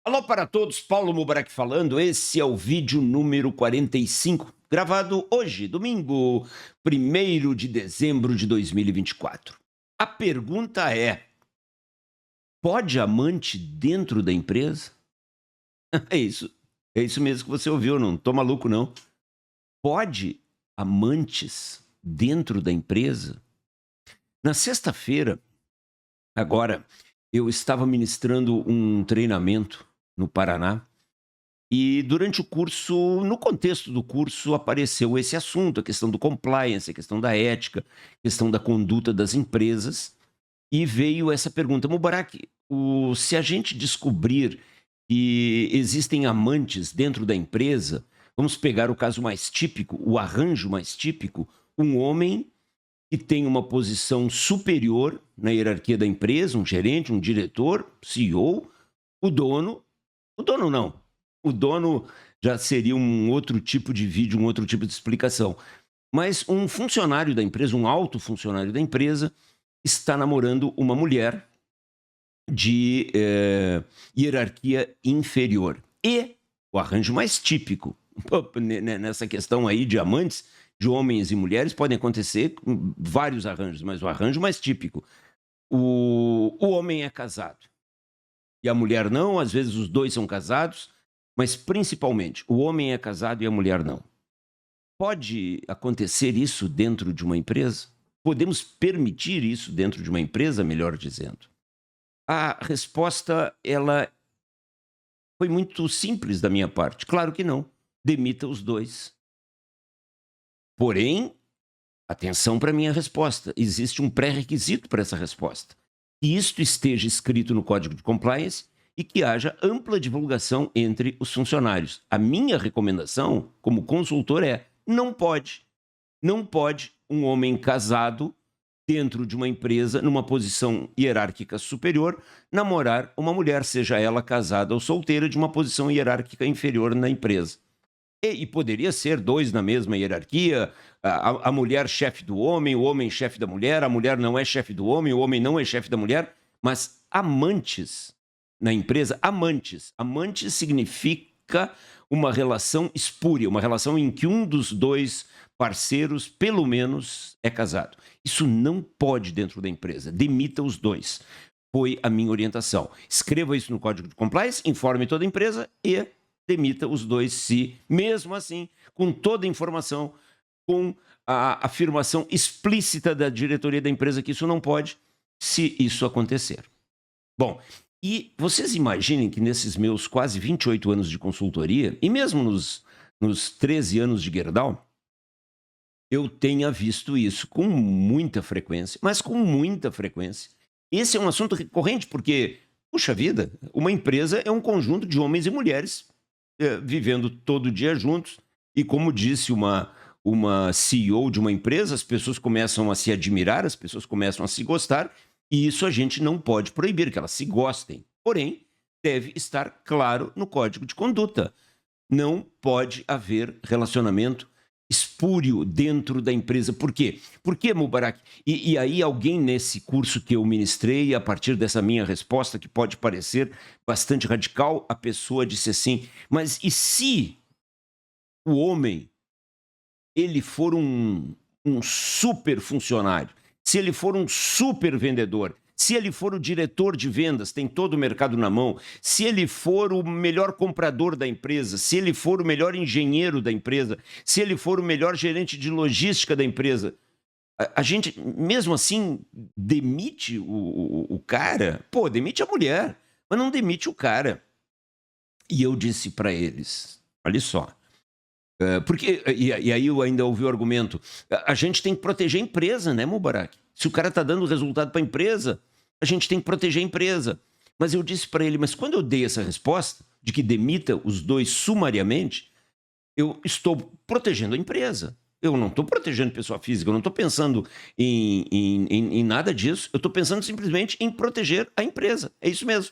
Alô para todos, Paulo Mubarak falando. Esse é o vídeo número 45, gravado hoje, domingo, 1º de dezembro de 2024. A pergunta é: pode amante dentro da empresa? É isso mesmo que você ouviu, não tô maluco não. Pode amantes dentro da empresa? Na sexta-feira, agora, eu estava ministrando um treinamento no Paraná. E durante o curso, no contexto do curso, apareceu esse assunto, a questão do compliance, a questão da ética, a questão da conduta das empresas, e veio essa pergunta: Mubarak, se a gente descobrir que existem amantes dentro da empresa, vamos pegar o caso mais típico, o arranjo mais típico, um homem que tem uma posição superior na hierarquia da empresa, um gerente, um diretor, CEO, o dono, o dono não. O dono já seria um outro tipo de vídeo, um outro tipo de explicação. Mas um funcionário da empresa, um alto funcionário da empresa, está namorando uma mulher de hierarquia inferior. E o arranjo mais típico, nessa questão aí de amantes, de homens e mulheres, podem acontecer vários arranjos, mas o arranjo mais típico, o homem é casado e a mulher não, às vezes os dois são casados, mas principalmente o homem é casado e a mulher não. Pode acontecer isso dentro de uma empresa? Podemos permitir isso dentro de uma empresa, melhor dizendo? A resposta, ela foi muito simples da minha parte. Claro que não. Demita os dois. Porém, atenção para a minha resposta. Existe um pré-requisito para essa resposta. Que isto esteja escrito no Código de Compliance e que haja ampla divulgação entre os funcionários. A minha recomendação, como consultor, é: não pode. Não pode um homem casado dentro de uma empresa, numa posição hierárquica superior, namorar uma mulher, seja ela casada ou solteira, de uma posição hierárquica inferior na empresa. E poderia ser dois na mesma hierarquia, a mulher chefe do homem, o homem chefe da mulher, a mulher não é chefe do homem, o homem não é chefe da mulher, mas amantes na empresa, amantes. Amantes significa uma relação espúria, uma relação em que um dos dois parceiros, pelo menos, é casado. Isso não pode dentro da empresa. Demita os dois. Foi a minha orientação. Escreva isso no Código de Compliance, informe toda a empresa e demita os dois, se, mesmo assim, com toda a informação, com a afirmação explícita da diretoria da empresa que isso não pode, se isso acontecer. Bom, e vocês imaginem que nesses meus quase 28 anos de consultoria, e mesmo nos 13 anos de Gerdau, eu tenha visto isso com muita frequência, mas com muita frequência. Esse é um assunto recorrente porque, puxa vida, uma empresa é um conjunto de homens e mulheres vivendo todo dia juntos. E como disse uma CEO de uma empresa, as pessoas começam a se admirar, as pessoas começam a se gostar, e isso a gente não pode proibir, que elas se gostem. Porém, deve estar claro no código de conduta. Não pode haver relacionamento espúrio dentro da empresa. Por quê? Por que, Mubarak? E aí alguém nesse curso que eu ministrei, a partir dessa minha resposta, que pode parecer bastante radical, a pessoa disse assim: mas e se o homem ele for um super funcionário, se ele for um super vendedor, se ele for o diretor de vendas, tem todo o mercado na mão, se ele for o melhor comprador da empresa, se ele for o melhor engenheiro da empresa, se ele for o melhor gerente de logística da empresa, a gente, mesmo assim, demite o cara? Pô, demite a mulher, mas não demite o cara. E eu disse para eles: olha só, porque, e aí eu ainda ouvi o argumento: a gente tem que proteger a empresa, né, Mubarak? Se o cara está dando resultado para a empresa, a gente tem que proteger a empresa. Mas eu disse para ele: mas quando eu dei essa resposta, de que demita os dois sumariamente, eu estou protegendo a empresa. Eu não estou protegendo pessoa física, eu não estou pensando em nada disso, eu estou pensando simplesmente em proteger a empresa. É isso mesmo.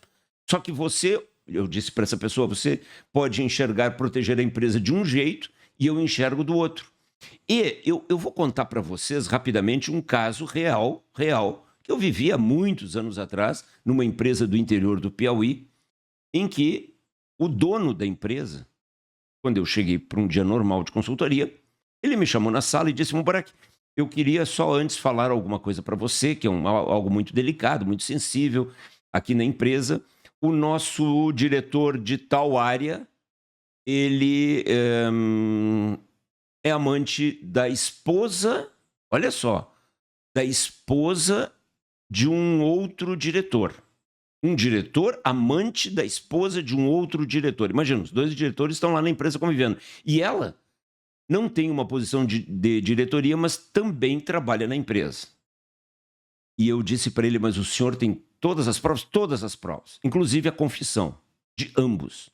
Só que você, eu disse para essa pessoa, você pode enxergar proteger a empresa de um jeito e eu enxergo do outro. E eu vou contar para vocês rapidamente um caso real, que eu vivi há muitos anos atrás, numa empresa do interior do Piauí, em que O dono da empresa, quando eu cheguei para um dia normal de consultoria, ele me chamou na sala e disse: Mubarak, eu queria só antes falar alguma coisa para você, que é algo muito delicado, muito sensível aqui na empresa. O nosso diretor de tal área, ele é amante da esposa, olha só, da esposa de um outro diretor. Um diretor amante da esposa de um outro diretor. Imagina, os dois diretores estão lá na empresa convivendo. E ela não tem uma posição de diretoria, mas também trabalha na empresa. E eu disse para ele: mas o senhor tem todas as provas? Todas as provas, inclusive a confissão de ambos.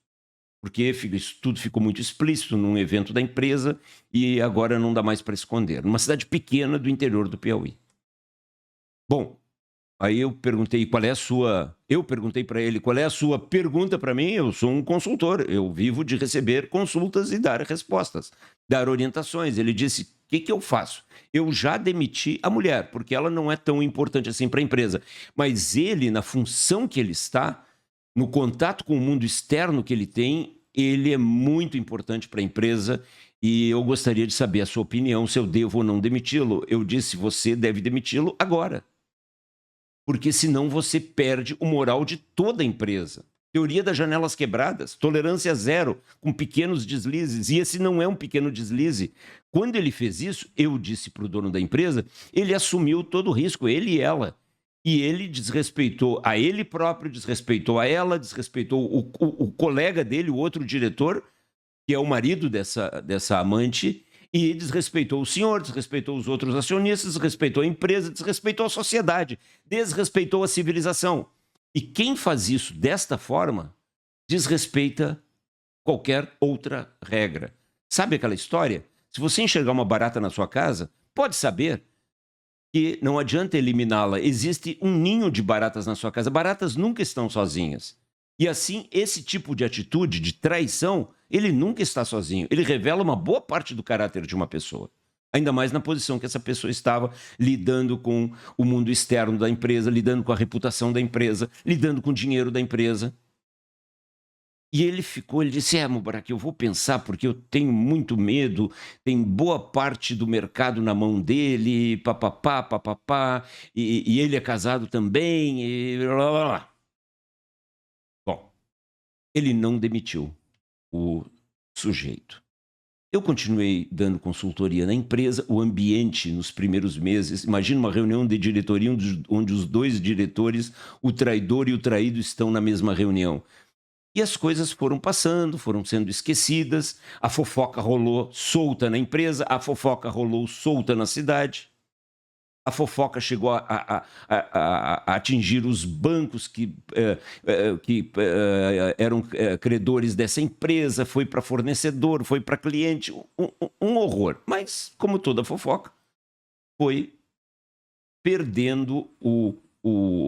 Porque isso tudo ficou muito explícito num evento da empresa e agora não dá mais para esconder. Numa cidade pequena do interior do Piauí. Bom, aí eu perguntei qual é a sua. Eu perguntei para ele qual é a sua pergunta para mim. Eu sou um consultor, eu vivo de receber consultas e dar respostas, dar orientações. Ele disse: o que eu faço? Eu já demiti a mulher, porque ela não é tão importante assim para a empresa. Mas ele, na função que ele está, no contato com o mundo externo que ele tem, ele é muito importante para a empresa. E eu gostaria de saber a sua opinião, se eu devo ou não demiti-lo. Eu disse: você deve demiti-lo agora. Porque senão você perde o moral de toda a empresa. Teoria das janelas quebradas, tolerância zero, com pequenos deslizes. E esse não é um pequeno deslize. Quando ele fez isso, eu disse para o dono da empresa, ele assumiu todo o risco, ele e ela. E ele desrespeitou a ele próprio, desrespeitou a ela, desrespeitou o colega dele, o outro diretor, que é o marido dessa amante, e desrespeitou o senhor, desrespeitou os outros acionistas, desrespeitou a empresa, desrespeitou a sociedade, desrespeitou a civilização. E quem faz isso desta forma, desrespeita qualquer outra regra. Sabe aquela história? Se você enxergar uma barata na sua casa, pode saber que não adianta eliminá-la. Existe um ninho de baratas na sua casa. Baratas nunca estão sozinhas. E assim, esse tipo de atitude, de traição, ele nunca está sozinho. Ele revela uma boa parte do caráter de uma pessoa. Ainda mais na posição que essa pessoa estava, lidando com o mundo externo da empresa, lidando com a reputação da empresa, lidando com o dinheiro da empresa. E ele disse: Mubarak, eu vou pensar porque eu tenho muito medo, tem boa parte do mercado na mão dele, papapá, papapá, e ele é casado também, e blá, blá, blá. Bom, ele não demitiu o sujeito. Eu continuei dando consultoria na empresa, o ambiente nos primeiros meses, imagina uma reunião de diretoria onde os dois diretores, o traidor e o traído, estão na mesma reunião. E as coisas foram passando, foram sendo esquecidas, a fofoca rolou solta na empresa, a fofoca rolou solta na cidade, a fofoca chegou a atingir os bancos que eram credores dessa empresa, foi para fornecedor, foi para cliente, um horror. Mas, como toda fofoca, foi perdendo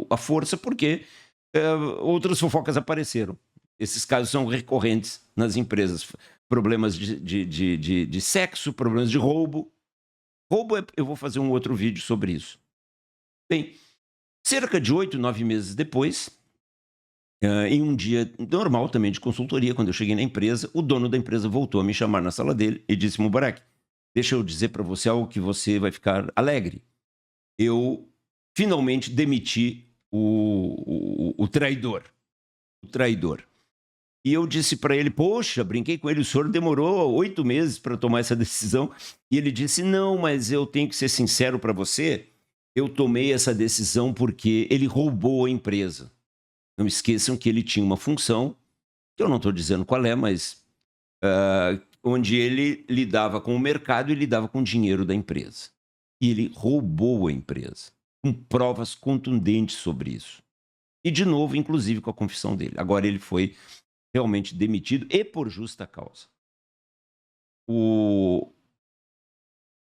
a força porque outras fofocas apareceram. Esses casos são recorrentes nas empresas. Problemas de sexo, problemas de roubo. Roubo, eu vou fazer um outro vídeo sobre isso. Bem, cerca de 8, 9 meses depois, em um dia normal também de consultoria, quando eu cheguei na empresa, o dono da empresa voltou a me chamar na sala dele e disse: Mubarak, deixa eu dizer para você algo que você vai ficar alegre. Eu finalmente demiti o traidor. O traidor. E eu disse para ele: poxa, brinquei com ele, o senhor demorou 8 meses para tomar essa decisão. E ele disse: não, mas eu tenho que ser sincero para você, eu tomei essa decisão porque ele roubou a empresa. Não esqueçam que ele tinha uma função, que eu não estou dizendo qual é, mas onde ele lidava com o mercado e lidava com o dinheiro da empresa. E ele roubou a empresa, com provas contundentes sobre isso. E, de novo, inclusive com a confissão dele. Agora ele foi realmente demitido e por justa causa.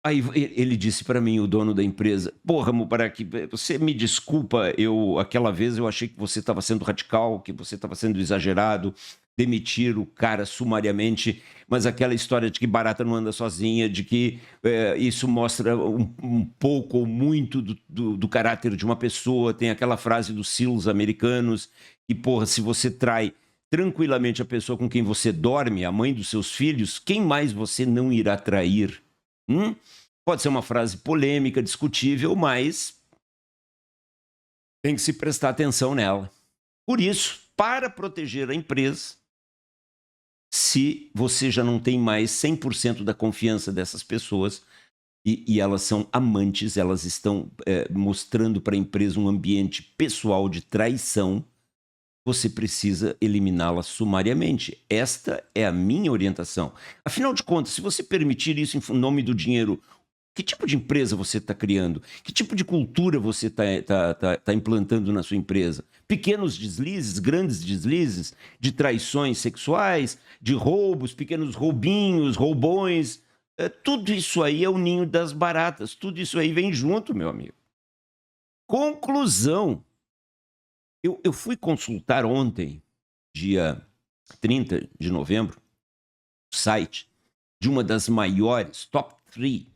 Aí ele disse para mim, o dono da empresa: porra, Mubarak, você me desculpa, aquela vez eu achei que você estava sendo radical, que você estava sendo exagerado, demitir o cara sumariamente, mas aquela história de que barata não anda sozinha, de que isso mostra um pouco ou muito do caráter de uma pessoa. Tem aquela frase dos SEALs americanos, que, porra, se você trai tranquilamente a pessoa com quem você dorme, a mãe dos seus filhos, quem mais você não irá trair? Pode ser uma frase polêmica, discutível, mas tem que se prestar atenção nela. Por isso, para proteger a empresa, se você já não tem mais 100% da confiança dessas pessoas e elas são amantes, elas estão mostrando para a empresa um ambiente pessoal de traição, você precisa eliminá-las sumariamente. Esta é a minha orientação. Afinal de contas, se você permitir isso em nome do dinheiro, que tipo de empresa você está criando? Que tipo de cultura você está implantando na sua empresa? Pequenos deslizes, grandes deslizes, de traições sexuais, de roubos, pequenos roubinhos, roubões. Tudo isso aí é o ninho das baratas. Tudo isso aí vem junto, meu amigo. Conclusão. Eu fui consultar ontem, dia 30 de novembro, o site de uma das maiores, top 3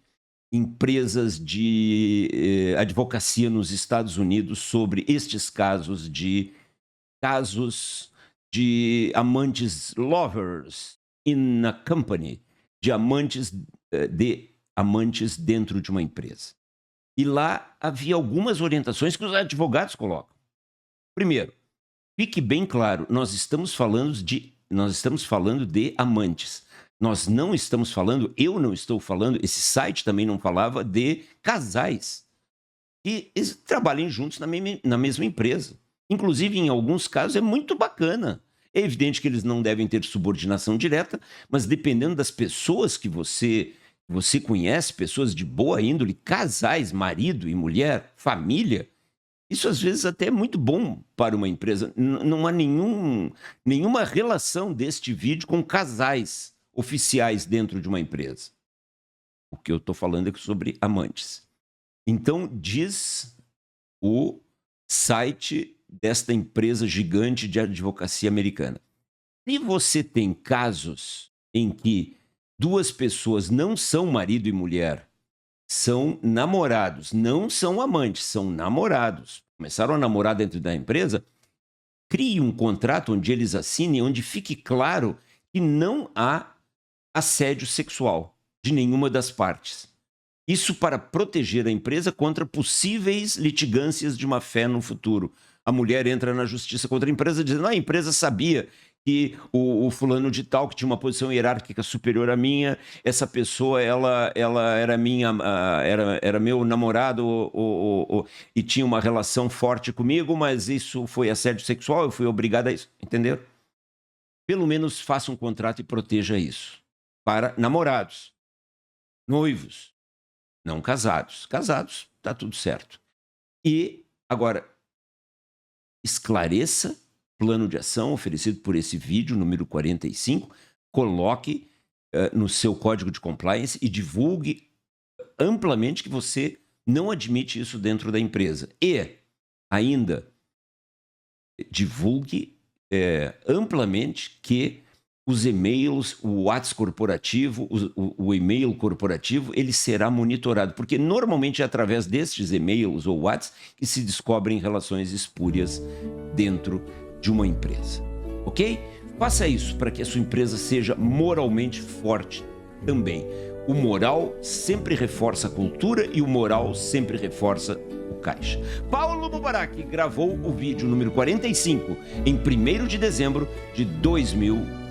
empresas de advocacia nos Estados Unidos sobre estes casos de amantes, lovers in a company, de amantes dentro de uma empresa. E lá havia algumas orientações que os advogados colocam. Primeiro, fique bem claro, nós estamos falando de amantes. Nós não estamos falando, eu não estou falando, esse site também não falava de casais que trabalhem juntos na mesma empresa. Inclusive, em alguns casos, é muito bacana. É evidente que eles não devem ter subordinação direta, mas dependendo das pessoas que você conhece, pessoas de boa índole, casais, marido e mulher, família, isso às vezes até é muito bom para uma empresa. Não há nenhuma relação deste vídeo com casais oficiais dentro de uma empresa. O que eu estou falando é sobre amantes. Então, diz o site desta empresa gigante de advocacia americana. Se você tem casos em que duas pessoas não são marido e mulher, são namorados, não são amantes, são namorados, começaram a namorar dentro da empresa, crie um contrato onde eles assinem, onde fique claro que não há assédio sexual de nenhuma das partes. Isso para proteger a empresa contra possíveis litigâncias de má-fé no futuro. A mulher entra na justiça contra a empresa dizendo: a empresa sabia que o fulano de tal, que tinha uma posição hierárquica superior à minha, essa pessoa, ela era era meu namorado e tinha uma relação forte comigo, mas isso foi assédio sexual, eu fui obrigado a isso. Entenderam? Pelo menos faça um contrato e proteja isso. Para namorados, noivos, não casados. Casados, tá tudo certo. E, agora, esclareça plano de ação oferecido por esse vídeo, número 45, coloque no seu código de compliance e divulgue amplamente que você não admite isso dentro da empresa. E, ainda, divulgue amplamente que os e-mails, o WhatsApp corporativo, o e-mail corporativo, ele será monitorado, porque normalmente é através destes e-mails ou WhatsApp que se descobrem relações espúrias dentro de uma empresa, ok? Faça isso para que a sua empresa seja moralmente forte também. O moral sempre reforça a cultura e o moral sempre reforça o caixa. Paulo Mubarak gravou o vídeo número 45 em 1º de dezembro de 2024.